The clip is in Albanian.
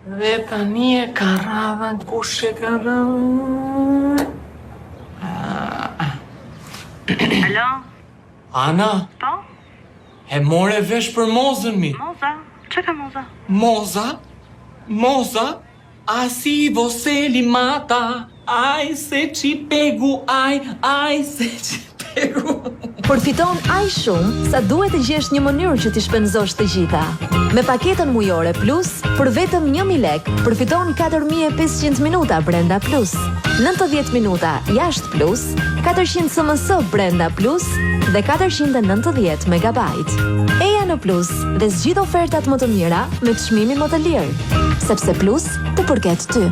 Dhe tani e ka radhën kush e ka radhën? Alo? Ana? Po? E more vesh për Mozën mi? Moza? Që ka Moza? Moza? Moza? Así você lhe mata. Ai se ci pegu, ai se ci pegu. Përfiton aq shumë sa duhet të gjesh një mënyrë që t'i shpenzosh të gjitha. Me paketën mujore Plus, për vetëm 1000 lek, përfiton 4500 minuta brenda Plus, 90 minuta jashtë Plus, 400 SMS brenda Plus dhe 490 megabajt. Eja në Plus dhe zgjidh ofertat më të mira me çmimin më të lirë, sepse Plus të përket ty.